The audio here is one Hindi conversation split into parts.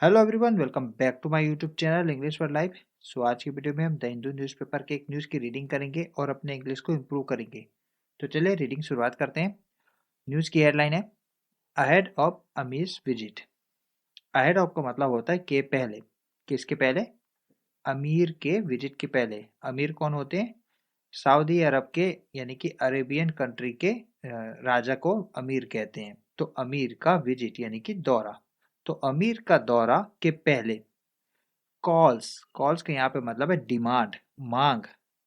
Hello everyone, welcome back to my YouTube channel English for Life. So आज की वीडियो में हम द हिंदू न्यूज़पेपर के एक न्यूज़ की रीडिंग करेंगे और अपने इंग्लिश को इम्प्रूव करेंगे। तो चलिए रीडिंग शुरुआत करते हैं। न्यूज़ की हेडलाइन है ahead of emir's visit. Ahead of का मतलब होता है के पहले। किसके पहले? अमीर के विजिट के पहले। अमीर कौन होते हैं? सऊदी अरब के यानी कि अरेबियन कंट्री के राजा को अमीर कहते हैं। तो अमीर का विजिट यानी कि दौरा। तो अमीर का दौरा के पहले कॉल्स कॉल्स का यहाँ पे मतलब है डिमांड, मांग।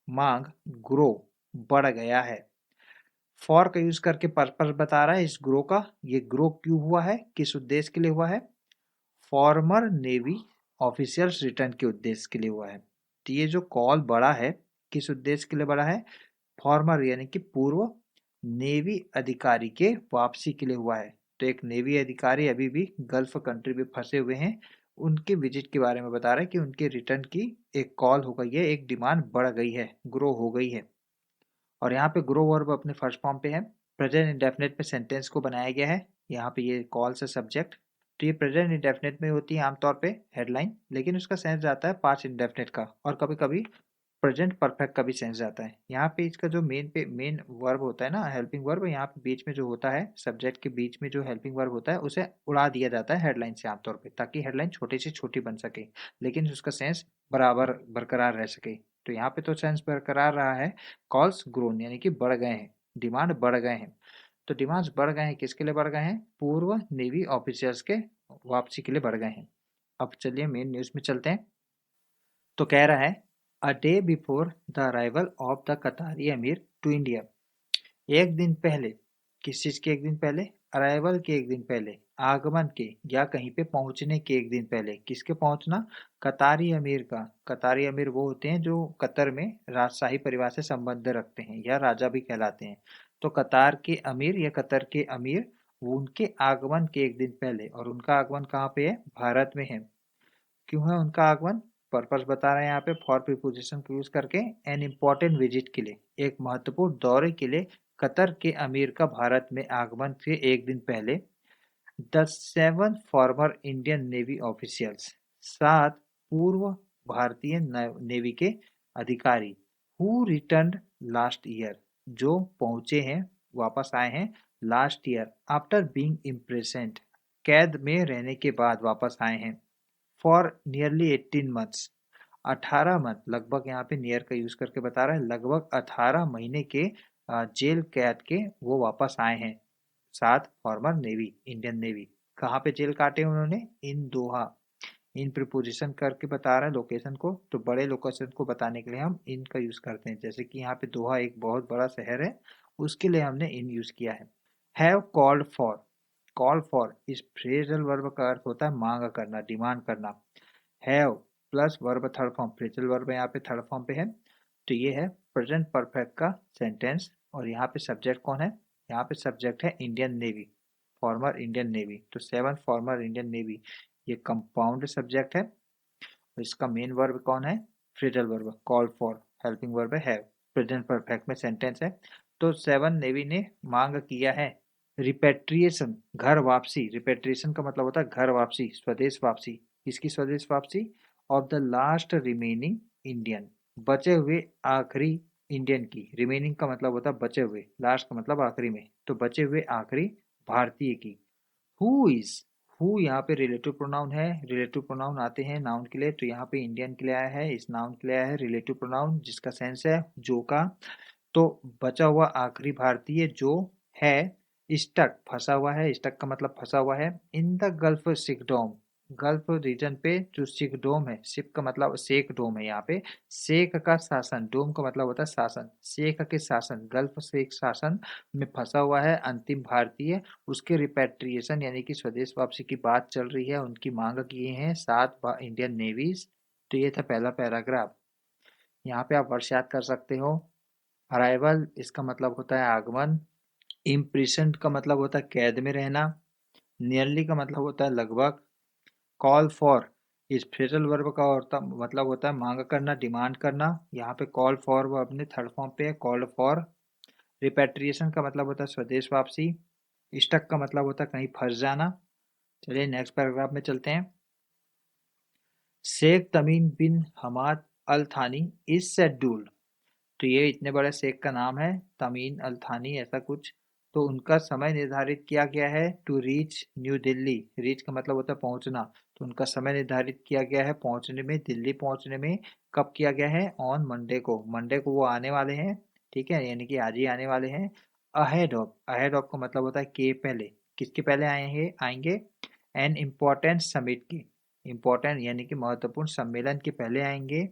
मांग ग्रो, बढ़ गया है। फॉर का यूज करके पर्पस बता रहा है इस ग्रो का। ये ग्रो क्यों हुआ है, किस उद्देश्य के लिए हुआ है? फॉर्मर नेवी ऑफिशियल्स रिटर्न के उद्देश्य के लिए हुआ है। तो ये जो कॉल बढ़ा है, किस उद्देश्य के लिए बढ़ा है? फॉर्मर यानी कि पूर्व नेवी अधिकारी के वापसी के लिए हुआ है। तो एक नेवी अधिकारी अभी भी गल्फ कंट्री में फंसे हुए हैं, उनके विजिट के बारे में बता रहा है कि उनके रिटर्न की एक कॉल हो गई है, एक डिमांड बढ़ गई है, ग्रो हो गई है। और यहाँ पे ग्रो वर्ब अपने फर्स्ट फॉर्म पे है। प्रेजेंट इंडेफिनिट में सेंटेंस को बनाया गया है। यहाँ पे ये कॉल से सब्जेक्ट। तो ये प्रेजेंट इंडेफिनिट में होती है आमतौर पे हेडलाइन, लेकिन उसका सेंस जाता है पास्ट इंडेफिनिट का, और कभी कभी प्रेजेंट परफेक्ट का भी सेंस जाता है। यहाँ पे इसका जो मेन वर्ब होता है ना, हेल्पिंग वर्ब, यहाँ पे बीच में जो होता है, सब्जेक्ट के बीच में जो हेल्पिंग वर्ब होता है उसे उड़ा दिया जाता है हेडलाइन से आमतौर पे, ताकि हेडलाइन छोटी से छोटी बन सके, लेकिन उसका सेंस बराबर बरकरार रह सके। तो यहाँ पे तो सेंस बरकरार रहा है। कॉल्स ग्रोन यानी कि बढ़ गए हैं, डिमांड बढ़ गए हैं। तो डिमांड्स बढ़ गए हैं, किसके लिए बढ़ गए हैं? पूर्व नेवी ऑफिसर्स के वापसी के लिए बढ़ गए हैं। अब चलिए मेन न्यूज में चलते हैं। तो कह रहा है a day before the arrival of the Qatari emir to India. एक दिन पहले, किस चीज के एक दिन पहले? अराइवल के एक दिन पहले, आगमन के या कहीं पे पहुंचने के एक दिन पहले। किसके पहुंचना? कतारी अमीर का। कतारी अमीर वो होते हैं जो कतर में राजशाही परिवार से संबंध रखते हैं या राजा भी कहलाते हैं। तो कतार के अमीर या कतर के अमीर, वो उनके आगमन के एक दिन पहले। और उनका आगमन कहाँ पे है? भारत में है। क्यों है उनका आगमन? पर्पस बता रहे हैं यहाँ पे फॉर प्रीपोजिशन को यूज करके। एन इम्पोर्टेंट विजिट के लिए, एक महत्वपूर्ण दौरे के लिए कतर के अमीर का भारत में आगमन से एक दिन पहले the seven farmer Indian navy officials, 7 पूर्व भारतीय नेवी के अधिकारी, हु रिटर्न लास्ट ईयर, जो पहुंचे हैं, वापस आए हैं last year after being imprisoned, कैद में रहने के बाद वापस आए हैं। फॉर नियरली 18 मंथ्स, 18 मंथ, लगभग यहाँ पे नियर का यूज करके बता रहा है, लगभग 18 महीने के जेल कैद के वो वापस आए हैं। 7 फॉर्मर नेवी, इंडियन नेवी। कहाँ पे जेल काटे उन्होंने? इन दोहा। इन प्रीपोजिशन करके बता रहे हैं लोकेशन को, तो बड़े लोकेशन को बताने के लिए हम इन का यूज करते हैं। जैसे कि यहाँ पे दोहा एक बहुत बड़ा शहर है, उसके लिए हमने इन यूज किया है। Have called for, call for इस फ्रेजल वर्ब का अर्थ होता है मांग करना, डिमांड करना। Have plus verb third form, phrasal verb यहाँ पे थर्ड फॉर्म पे है। तो ये है प्रेजेंट परफेक्ट का सेंटेंस। और यहाँ पे सब्जेक्ट कौन है? यहाँ पे सब्जेक्ट है Indian navy, farmer Indian navy. तो 7 फॉर्मर इंडियन नेवी, ये कंपाउंड सब्जेक्ट है। और इसका मेन वर्ब कौन है? Phrasal verb, call for, helping verb है हैव, प्रेजेंट परफेक्ट में सेंटेंस है। तो 7 नेवी ने मांग किया है रिपेट्रिएशन, घर वापसी। रिपेट्रिएशन का मतलब होता है घर वापसी, स्वदेश वापसी। किसकी स्वदेश वापसी? Of the last remaining Indian, बचे हुए आखिरी इंडियन की। रिमेनिंग का मतलब होता है बचे हुए, लास्ट का मतलब आखिरी में, तो बचे हुए आखिरी भारतीय की। हु इज, हु यहाँ पे रिलेटिव प्रोनाउन है। रिलेटिव प्रोनाउन आते हैं नाउन के लिए, तो यहाँ पे इंडियन के लिए आया है, इस नाउन के लिए आया है रिलेटिव प्रोनाउन, जिसका सेंस है जो का। तो बचा हुआ आखिरी भारतीय जो है स्टक, फंसा हुआ है। स्टक का मतलब फंसा हुआ है in the Gulf sheikhdom, Gulf region पे जो सिकडोम है, सिप का मतलब शेख डोम है यहाँ पे। शेख का शासन, डोम का मतलब होता है शासन, शेख के शासन, गल्फ शेख शासन में फंसा हुआ है अंतिम भारतीय। उसके रिपेट्रिएशन यानी कि स्वदेश वापसी की बात चल रही है, उनकी मांग किए हैं 7 इंडियन नेवीज। तो ये था पहला पैराग्राफ। यहाँ पे आप वर्ष याद कर सकते हो। अराइवल इसका मतलब होता है आगमन। इम्प्रिसन्ड का मतलब होता है कैद में रहना। नियरली का मतलब होता है लगभग। कॉल फॉर इस फ्रेजल वर्ब का मतलब होता है मांग करना, डिमांड करना। यहाँ पे कॉल फॉर वो अपने थर्ड फॉर्म पे है, कॉल्ड फॉर। रिपेट्रिएशन का मतलब होता है स्वदेश वापसी। स्टक का मतलब होता है कहीं फंस जाना। चलिए नेक्स्ट पैराग्राफ में चलते हैं। शेख तमीम बिन हमाद अल थानी इज शेड्यूल्ड। तो ये इतने बड़े शेख का नाम है तमीम अल थानी ऐसा कुछ। तो उनका समय निर्धारित किया गया है to reach New Delhi. Reach का मतलब होता है पहुंचना। तो उनका समय निर्धारित किया गया है पहुंचने में, दिल्ली पहुंचने में। कब किया गया है? ऑन मंडे को। मंडे को वो आने वाले हैं। ठीक है, यानी कि आज ही आने वाले हैं। अहेड ऑफ का मतलब होता है के पहले। किसके पहले आएंगे? आएंगे एन इम्पोर्टेंट समिट के। इम्पोर्टेंट यानी कि महत्वपूर्ण सम्मेलन के पहले आएंगे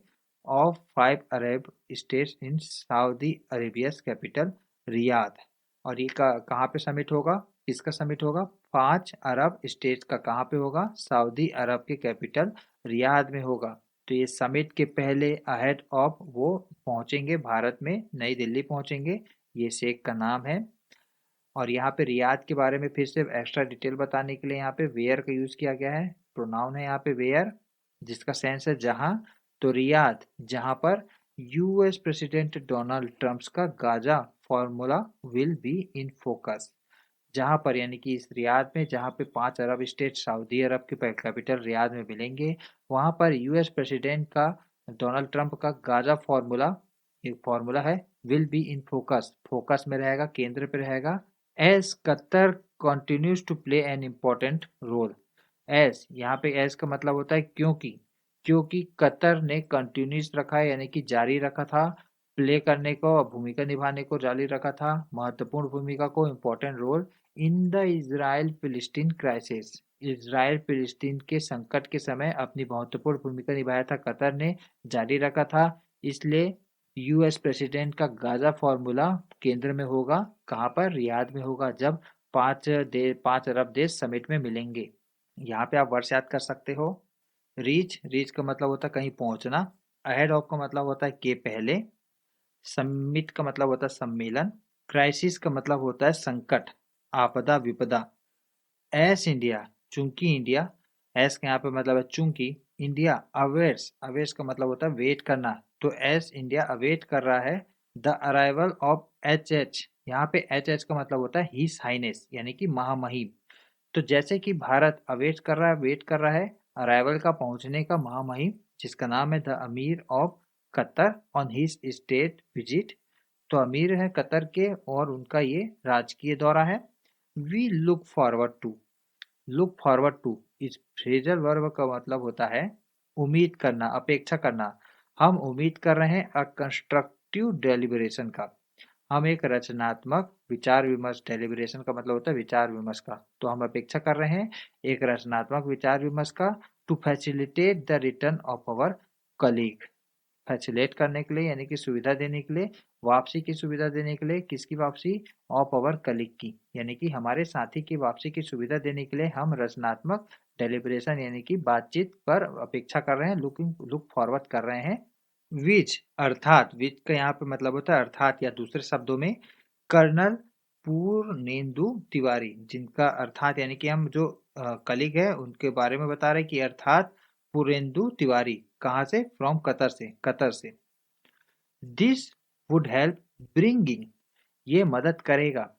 of 5 Arab states in Saudi Arabia's capital Riyadh. और ये कहाँ पे समिट होगा? किसका समिट होगा? 5 अरब स्टेट्स का। कहाँ पे होगा? सऊदी अरब के कैपिटल रियाद में होगा। तो ये समिट के पहले अहेड ऑफ वो पहुंचेंगे भारत में, नई दिल्ली पहुंचेंगे। ये शेख का नाम है। और यहाँ पे रियाद के बारे में फिर से एक्स्ट्रा डिटेल बताने के लिए यहाँ पे वेयर का यूज किया गया है। प्रोनाउन है यहाँ पे वेयर, जिसका सेंस है जहाँ। तो रियाद, जहाँ पर यूएस प्रेसिडेंट डोनाल्ड ट्रम्प का Gaza formula will be in focus. जहाँ पर यानी कि इस रियाद में, जहाँ पे 5 अरब स्टेट सऊदी अरब के कैपिटल रियाद में मिलेंगे, वहाँ पर यूएस प्रेसिडेंट का डोनाल्ड ट्रंप का गाजा फॉर्मूला, एक फॉर्मूला है, will be in focus, focus में रहेगा, केंद्र पे रहेगा। As Qatar continues to play an important role. As, यहाँ पे एज का मतलब होता है क्योंकि। क्योंकि कतर ने कंटिन्यूस रखा है यानी कि जारी रखा था, प्ले करने को, भूमिका निभाने को जारी रखा था, महत्वपूर्ण भूमिका को, important role in the Israel Palestine crisis. Israel Palestine के संकट के समय अपनी महत्वपूर्ण भूमिका निभाया था कतर ने, जारी रखा था। इसलिए यूएस प्रेसिडेंट का गाजा फॉर्मूला केंद्र में होगा। कहाँ पर? रियाद में होगा, जब 5 अरब देश समिट में मिलेंगे। यहाँ पे आप वर्ड्स याद कर सकते हो। रीच, रीच का मतलब होता है कहीं पहुंचना। अहेड ऑफ का मतलब होता है के पहले। समिट का मतलब होता है सम्मेलन। क्राइसिस का मतलब होता है संकट, आपदा, विपदा। एस इंडिया, चूंकि इंडिया। एस का यहाँ पे मतलब है चूंकि। इंडिया अवेट्स, अवेट्स का मतलब होता है वेट करना। तो एस इंडिया अवेट कर रहा है the arrival of H H. यहाँ पे एच एच का मतलब होता है हिज हाइनेस यानी कि महामहिम। तो जैसे कि भारत अवेट कर रहा है, वेट कर रहा है अराइवल का, पहुंचने का, महामहिम जिसका नाम है द अमीर of Qatar on his state visit. तो अमीर है कतर के और उनका ये राजकीय दौरा है। We look forward to. Look forward to इस फ्रेजल वर्ब का मतलब होता है उम्मीद करना, अपेक्षा करना। हम उम्मीद कर रहे हैं अ कंस्ट्रक्टिव डेलिब्रेशन का। हम एक रचनात्मक विचार विमर्श, डेलिब्रेशन का मतलब होता है विचार विमर्श का, तो हम अपेक्षा कर रहे हैं एक रचनात्मक विचार विमर्श का। To facilitate the return of our colleague. Facilitate करने के लिए यानी कि सुविधा देने के लिए, वापसी की सुविधा देने के लिए। किसकी वापसी? ऑफ अवर कलीग की, यानी कि हमारे साथी की वापसी की सुविधा देने के लिए हम रचनात्मक डेलिब्रेशन यानी कि बातचीत पर अपेक्षा कर रहे हैं, लुक फॉरवर्ड कर रहे हैं। विच, अर्थात, विच का यहाँ पे मतलब होता है अर्थात, या दूसरे शब्दों में कर्नल पूर्णेंदु तिवारी, जिनका अर्थात यानी कि हम जो कलीग है उनके बारे में बता रहे हैं कि अर्थात पूर्णेंदु तिवारी। कहाँ से? फ्रॉम कतर से, कतर से। दिस वुड हेल्प ब्रिंगिंग, ये मदद करेगा।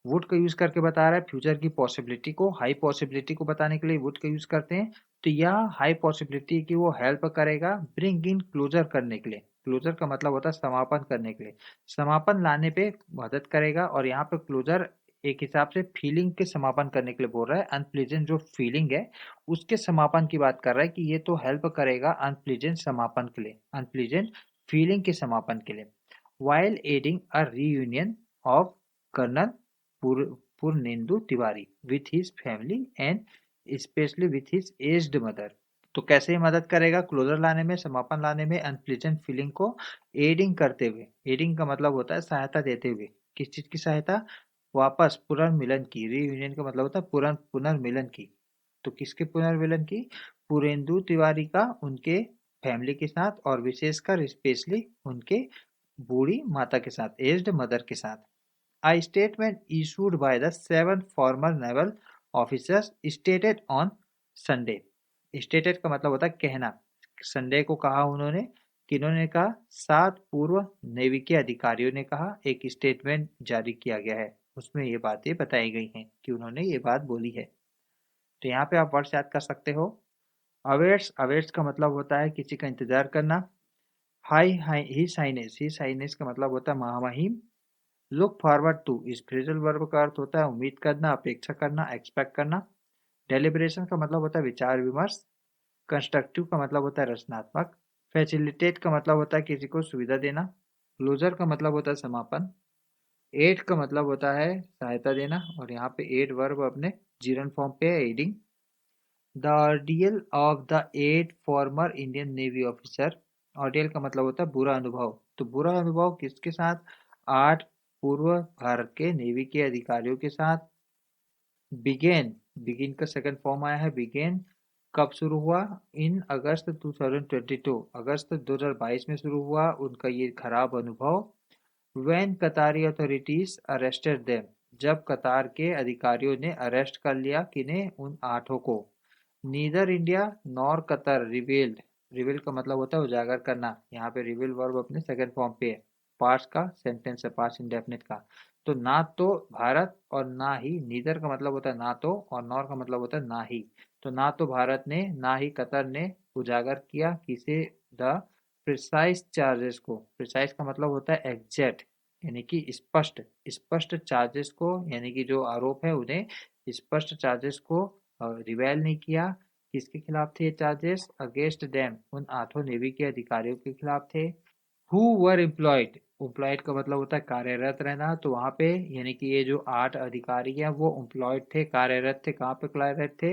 वुड का यूज करके बता रहा है फ्यूचर की पॉसिबिलिटी को, हाई पॉसिबिलिटी को बताने के लिए वुड का यूज करते हैं। तो यह हाई पॉसिबिलिटी की वो हेल्प करेगा ब्रिंग इन क्लोजर करने के लिए। क्लोजर का मतलब होता है समापन करने के लिए, समापन लाने पे मदद करेगा। और यहाँ पे क्लोजर एक हिसाब से फीलिंग के समापन करने के लिए बोल रहा है। अनप्लीजेंट जो फीलिंग है उसके समापन की बात कर रहा है कि ये तो हेल्प करेगा अनप्लीजेंट समापन के लिए, अनप्लीजेंट फीलिंग के समापन के लिए। while aiding a reunion of Colonel Purnendu Tiwari with his family and especially with his aged mother। तो कैसे ही मदद करेगा क्लोजर लाने में, समापन लाने में, अनप्लीजेंट फीलिंग को एडिंग करते हुए। एडिंग का मतलब होता है सहायता देते हुए। किस चीज की सहायता? वापस पुनर्मिलन की। रीयूनियन का मतलब होता है पुनर्मिलन की। तो किसके पुनर्मिलन की? पुरेंदु तिवारी का उनके फैमिली के साथ, और विशेषकर स्पेशली उनके बूढ़ी माता के साथ, एज्ड मदर के साथ। A statement issued by the 7 former naval officers stated on Sunday। stated का मतलब होता है कहना। संडे को कहा उन्होंने, किन्होंने कहा? 7 पूर्व नेवी अधिकारियों ने कहा। एक स्टेटमेंट जारी किया गया है, उसमें ये बातें बताई गई हैं कि उन्होंने ये बात बोली है। तो यहाँ पे आप वर्ड्स याद कर सकते हो। अवेट्स, अवेट्स का मतलब होता है किसी का इंतजार करना। हिज हाइनेस का मतलब होता है महामहिम। लुक फॉरवर्ड टू, इस फ्रेजल वर्ब का अर्थ होता है उम्मीद करना, अपेक्षा करना, एक्सपेक्ट करना। डेलिब्रेशन का मतलब होता है विचार विमर्श। कंस्ट्रक्टिव का मतलब होता है रचनात्मक। फैसिलिटेट का मतलब होता है किसी को सुविधा देना। क्लोजर का मतलब होता है समापन। एड का मतलब होता है सहायता देना, और यहाँ पे एड वर्ब अपने जीरन फॉर्म पे है, ending. The ordeal of the eight former Indian navy officer. Ordeal का मतलब होता है बुरा अनुभव। तो बुरा अनुभव किसके साथ? 8 पूर्व भारत के नेवी के अधिकारियों के साथ। बिगेन, बिगिन का सेकंड फॉर्म आया है बिगेन। कब शुरू हुआ? इन अगस्त 2022, अगस्त 2022 में शुरू हुआ उनका ये खराब अनुभव। When Katari authorities arrested them, जब कतार के अधिकारियों ने अरेस्ट कर लिया किन्हें? उन 8 को। Neither India nor Qatar revealed, reveal का मतलब होता है उजागर करना, यहाँ पे रिवील वर्ब अपने सेकंड फॉर्म पे है। पास्ट का सेंटेंस है, पास्ट इंडेफिनिट का। तो ना तो भारत और ना ही, नीदर का मतलब होता है ना तो, और नॉर का मतलब होता है ना ही। तो ना तो भारत ने ना ही कतर ने उजागर किया किसे? द प्रिसाइज चार्जेस को। प्रिसाइज का मतलब होता है एग्जैक्ट, यानी कि स्पष्ट, स्पष्ट चार्जेस को, यानी कि जो आरोप है उन्हें स्पष्ट चार्जेस को रिवेल नहीं किया। किसके खिलाफ थे ये चार्जेस? अगेंस्ट देम, उन 8 नेवी के अधिकारियों के खिलाफ थे। हु वर एम्प्लॉयड, एम्प्लॉयड का मतलब होता है कार्यरत रहना। तो वहां पे यानी कि ये जो 8 अधिकारी हैं वो एम्प्लॉयड थे, कार्यरत थे। कहाँ पे कार्यरत थे?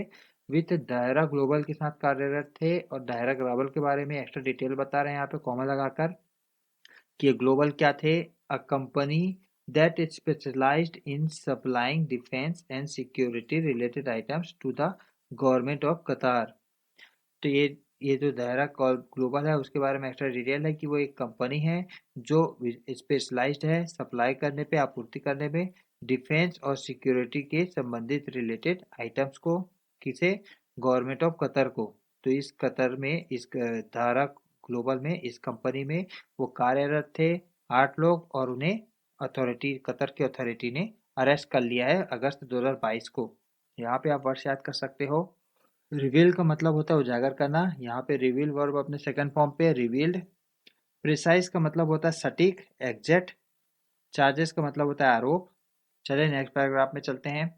विथ दायरा ग्लोबल के साथ कार्यरत थे। और दायरा ग्लोबल के बारे में एक्स्ट्रा डिटेल बता रहे हैं यहाँ पे कॉमा लगाकर कि ये ग्लोबल क्या थे? A company that specialized in supplying defence and security related items to the government of Qatar. तो ये जो दायरा ग्लोबल है उसके बारे में एक्स्ट्रा डिटेल है कि वो एक कंपनी है जो स्पेशलाइज्ड है सप्लाई करने पे, आपूर्ति करने में, डिफेंस और सिक्योरिटी के संबंधित रिलेटेड आइटम्स को। किसे? गवर्नमेंट ऑफ कतर को। तो इस कतर में, इस धारा ग्लोबल में, इस कंपनी में वो कार्यरत थे 8 लोग, और उन्हें अथॉरिटी, कतर की अथॉरिटी ने अरेस्ट कर लिया है अगस्त 2022 को। यहाँ पे आप वर्ष याद कर सकते हो। रिवील का मतलब होता है उजागर करना, यहाँ पे रिवील वर्ब अपने सेकंड फॉर्म पे रिवील्ड। प्रिसाइज का मतलब होता है सटीक, एग्जैक्ट। चार्जेस का मतलब होता है आरोप। चलिए नेक्स्ट पैराग्राफ में चलते हैं।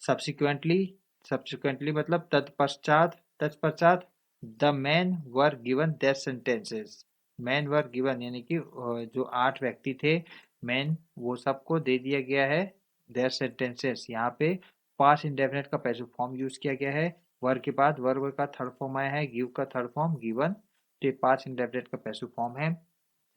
सब्सिक्वेंटली, सब्सिक्वेंटली मतलब तत्पश्चात, तत्पश्चात। The men were given their sentences, men were given यानी कि जो 8 व्यक्ति थे मैन, वो सबको दे दिया गया है देयर सेंटेंसेस। यहाँ पे पास्ट इंडेफिनिट का पैसिव फॉर्म यूज किया गया है। वर के बाद वर्ब का थर्ड फॉर्म आया है, गिव का थर्ड फॉर्म गिवन। तो ये पास्ट इंडेफिनिट का पैसिव फॉर्म है।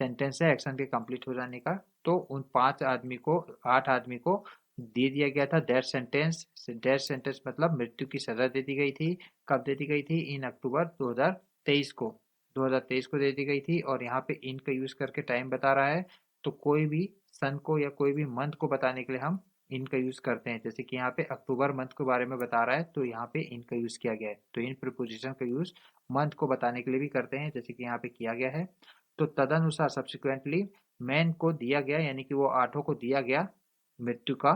सेंटेंस है एक्शन के कंप्लीट हो जाने का। तो उन 5 आदमी को, 8 आदमी को दे दिया गया था डेथ सेंटेंस। डेथ सेंटेंस मतलब मृत्यु की सजा दे दी गई थी। कब दे दी गई थी? इन अक्टूबर 2023 को, 2023 को दे दी गई थी। और यहाँ पे इन का यूज करके टाइम बता रहा है। तो कोई भी सन को या कोई भी मंथ को बताने के लिए हम इन का यूज करते हैं। जैसे कि यहाँ पे अक्टूबर मंथ के बारे में बता रहा है तो यहाँ पे इन का यूज किया गया है। तो इन प्रीपोजिशन का यूज मंथ को बताने के लिए भी करते हैं, जैसे कि यहाँ पे किया गया है। तो तदनुसार सब्सिक्वेंटली मैन को दिया गया, यानी कि वो 8 को दिया गया मृत्यु का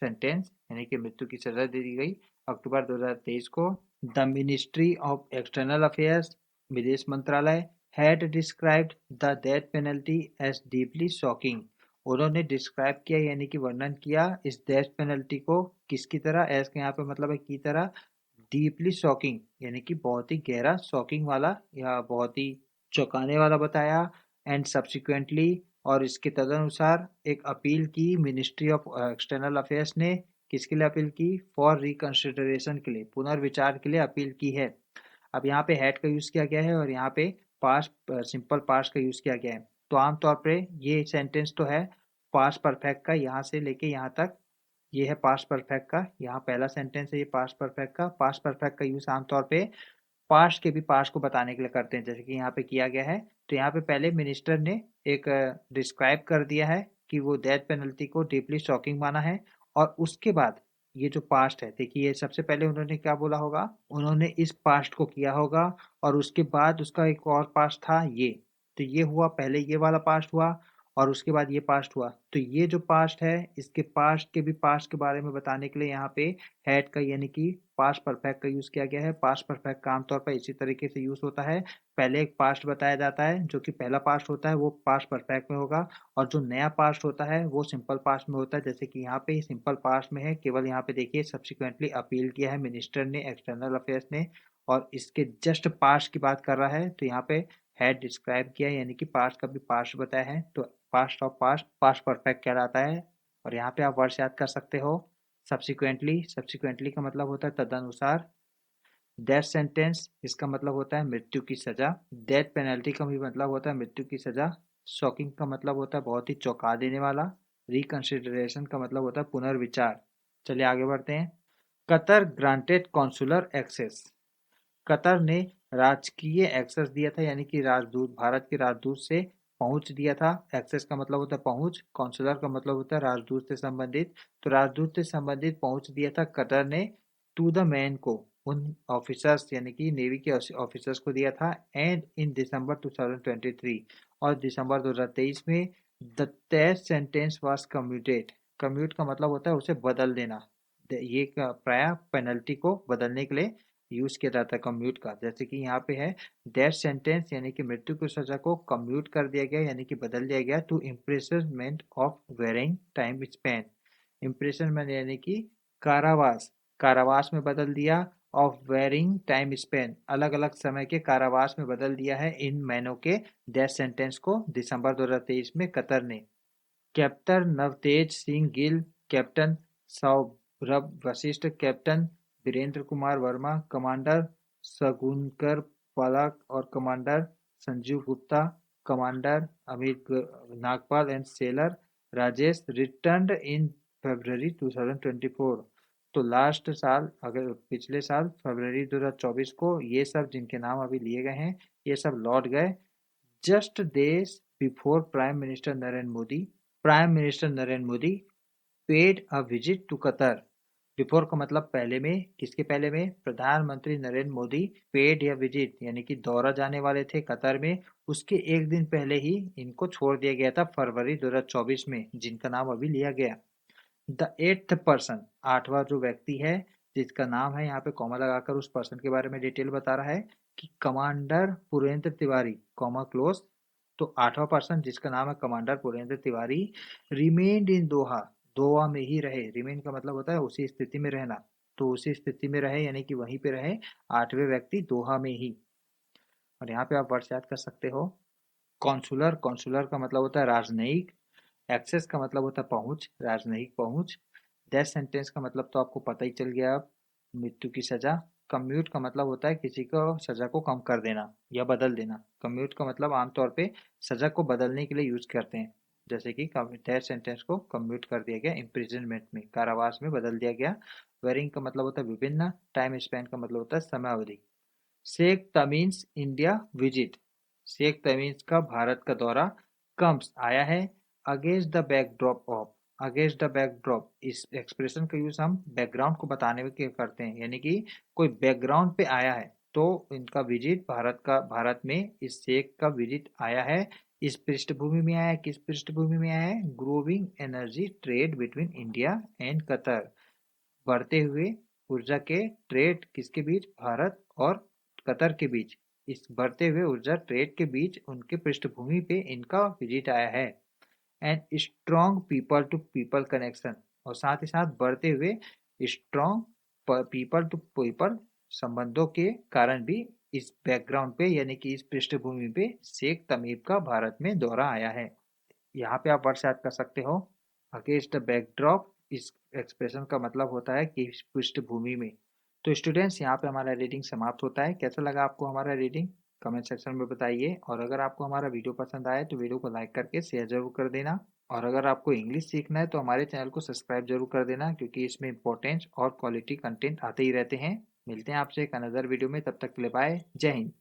सेंटेंस, यानी कि मृत्यु की सजा दे दी गई अक्टूबर 2023 को। The ministry of external affairs, विदेश मंत्रालय, had described the death penalty as deeply shocking. उन्होंने डिस्क्राइब किया यानी कि वर्णन किया इस डेथ पेनल्टी को किसकी तरह? एज के यहाँ पे मतलब है की तरह। डीपली शॉकिंग यानी कि बहुत ही गहरा, शॉकिंग वाला या बहुत ही चौंकाने वाला बताया। एंड सब्सिक्वेंटली, और इसके तदनुसार एक अपील की मिनिस्ट्री ऑफ एक्सटर्नल अफेयर्स ने। किसके लिए अपील की? फॉर रिकंसिडरेशन के लिए, पुनर्विचार के लिए अपील की है। अब यहाँ पे हैड का यूज किया गया है और यहाँ पे पास्ट, सिंपल पास्ट का यूज किया गया है। तो आमतौर पे ये सेंटेंस तो है पास्ट परफेक्ट का, यहाँ से लेके यहाँ तक ये है पास्ट परफेक्ट का। यहाँ पहला सेंटेंस है ये पास्ट परफेक्ट का। पास्ट परफेक्ट का यूज आमतौर पे पास्ट के भी पास्ट को बताने के लिए करते हैं, जैसे कि यहाँ पे किया गया है। तो यहाँ पे पहले मिनिस्टर ने एक डिस्क्राइब कर दिया है कि वो डेथ पेनल्टी को डीपली शॉकिंग माना है। और उसके बाद ये जो पास्ट है, देखिए सबसे पहले उन्होंने क्या बोला होगा? उन्होंने इस पास्ट को किया होगा, और उसके बाद उसका एक और पास्ट था ये। तो ये हुआ, पहले ये वाला पास्ट हुआ, और उसके बाद ये पास्ट हुआ। तो ये जो पास्ट है, इसके पास्ट के भी पास्ट के बारे में बताने के लिए यहाँ पे हैड का यानी कि पास्ट परफेक्ट का यूज किया गया है। पास्ट परफेक्ट का आमतौर पर इसी तरीके से यूज होता है, पहले एक पास्ट बताया जाता है, जो कि पहला पास्ट होता है वो पास्ट परफेक्ट में होगा, और जो नया पास्ट होता है वो सिंपल पास्ट में होता है। जैसे कि यहाँ पे सिंपल पास्ट में है, केवल यहाँ पे देखिए सब्सिक्वेंटली अपील किया है मिनिस्टर ने, एक्सटर्नल अफेयर्स ने, और इसके जस्ट पास्ट की बात कर रहा है। तो यहाँ पे हैड डिस्क्राइब किया है यानी कि पास्ट का भी पास्ट बताया है, तो past of past past perfect कहलाता है। और यहाँ पे आप वर्ड्स याद कर सकते हो, सब्सिक्वेंटली, सब्सिक्वेंटली का मतलब होता है तदनुसार। डेथ सेंटेंस, इसका मतलब होता है मृत्यु की सजा। डेथ पेनल्टी का भी मतलब होता है मृत्यु की सजा। शॉकिंग का मतलब होता है बहुत ही चौंका देने वाला। रिकंसिडरेशन का मतलब होता है पुनर्विचार। चलिए आगे बढ़ते हैं। Qatar granted consular access, Qatar ने राजकीय एक्सेस दिया था, यानी कि राजदूत, भारत के राजदूत से पहुंच दिया था। एक्सेस का मतलब होता है पहुंच, कॉन्सुलर का मतलब होता है राजदूत से संबंधित। तो राजदूत से संबंधित पहुंच दिया था कतर ने टू द मैन को, उन ऑफिसर्स यानी कि नेवी के ऑफिसर्स को दिया था। एंड इन दिसंबर 2023, और दिसंबर 2023 में the death sentence was commuted. Commute का मतलब होता है उसे बदल देना, ये प्राय पेनल्टी को बदलने के लिए यूज किया जाता है कम्यूट का। जैसे कि यहाँ पे है डेथ सेंटेंस यानी कि मृत्यु की सजा को कम्यूट कर दिया गया यानी कि बदल दिया गया to imprisonment of varying time span. Imprisonment यानी कि कारावास, कारावास में बदल दिया। ऑफ वेरिंग टाइम स्पेन, अलग अलग समय के कारावास में बदल दिया है इन मैनों के डेथ सेंटेंस को दिसंबर 2023 में कतर ने। Captain Navtej Singh Gill, captain Saurabh Vashisht, captain Virendra Kumar Verma, commander Sagunkar Palak और commander Sanjeev Gupta, commander Amit Nagpal and sailor Rajesh returned in February 2024। तो लास्ट साल, अगर पिछले साल फरवरी 2024 को ये सब जिनके नाम अभी लिए गए हैं ये सब लौट गए। Just days before prime minister Narendra Modi, prime minister Narendra Modi paid a visit to Qatar. Before का मतलब पहले में, किसके पहले में, प्रधानमंत्री Narendra Modi paid a visit यानी कि दौरा जाने वाले थे कतर में, उसके एक दिन पहले ही इनको छोड़ दिया गया था फरवरी 2024 में, जिनका नाम अभी लिया गया। द एट्थ पर्सन, आठवां जो व्यक्ति है जिसका नाम है, यहाँ पे कॉमा लगाकर उस पर्सन के बारे में डिटेल बता रहा है कि commander Purendra Tiwari, comma close. तो आठवां पर्सन जिसका नाम है commander Purendra Tiwari, remained in Doha, Doha में ही रहे। रिमेन का मतलब होता है उसी स्थिति में रहना, तो उसी स्थिति में रहे यानी कि वहीं पे रहे आठवें व्यक्ति दोहा में ही। और यहाँ पे आप वर्ड्स याद कर सकते हो, कॉन्सुलर, कॉन्सुलर का मतलब होता है राजनयिक। एक्सेस का मतलब होता है पहुंच, राजनयिक पहुंच। डेथ सेंटेंस का मतलब तो आपको पता ही चल गया अब, मृत्यु की सजा। कम्यूट का मतलब होता है किसी को सजा को कम कर देना या बदल देना। कम्यूट का मतलब आमतौर पे सजा को बदलने के लिए यूज करते हैं, जैसे कि डेथ सेंटेंस को कम्यूट कर दिया गया इम्प्रिजनमेंट में, कारावास में बदल दिया गया। वेरिंग का मतलब होता है विभिन्न। टाइम स्पेन का मतलब होता है समय अवधि। शेख तमीम्स इंडिया विजिट, शेख तमीम्स का भारत का दौरा कम्स आया है against the backdrop of, against the backdrop, इस एक्सप्रेशन का यूज हम बैकग्राउंड को बताने में करते हैं, यानी कि कोई बैकग्राउंड पे आया है तो इनका विजिट, भारत का, भारत में इस शेख का विजिट आया है। इस पृष्ठभूमि में आया है, किस पृष्ठभूमि में आया है, growing energy trade between India and Qatar, बढ़ते हुए ऊर्जा के ट्रेड किसके बीच, भारत और कतर के बीच, इस बढ़ते हुए ऊर्जा ट्रेड के बीच उनके पृष्ठभूमि पे इनका विजिट आया है। And strong people to people connection, और साथ ही साथ बढ़ते हुए स्ट्रॉन्ग पीपल टू पीपल संबंधों के कारण भी इस बैकग्राउंड पे यानी कि इस पृष्ठभूमि पे शेख तमीम का भारत में दौरा आया है। यहाँ पे आप वर्ड्स याद कर सकते हो, अगेंस्ट द बैकड्रॉप, इस एक्सप्रेशन का मतलब होता है कि इस पृष्ठभूमि में। तो स्टूडेंट्स यहाँ पे हमारा रीडिंग समाप्त होता है। कैसा लगा आपको हमारा रीडिंग, कमेंट सेक्शन में बताइए। और अगर आपको हमारा वीडियो पसंद आए तो वीडियो को लाइक करके शेयर जरूर कर देना। और अगर आपको इंग्लिश सीखना है तो हमारे चैनल को सब्सक्राइब जरूर कर देना, क्योंकि इसमें इंपॉर्टेंट और क्वालिटी कंटेंट आते ही रहते हैं। मिलते हैं आपसे एक अनदर वीडियो में, तब तक के लिए बाय, जय हिंद।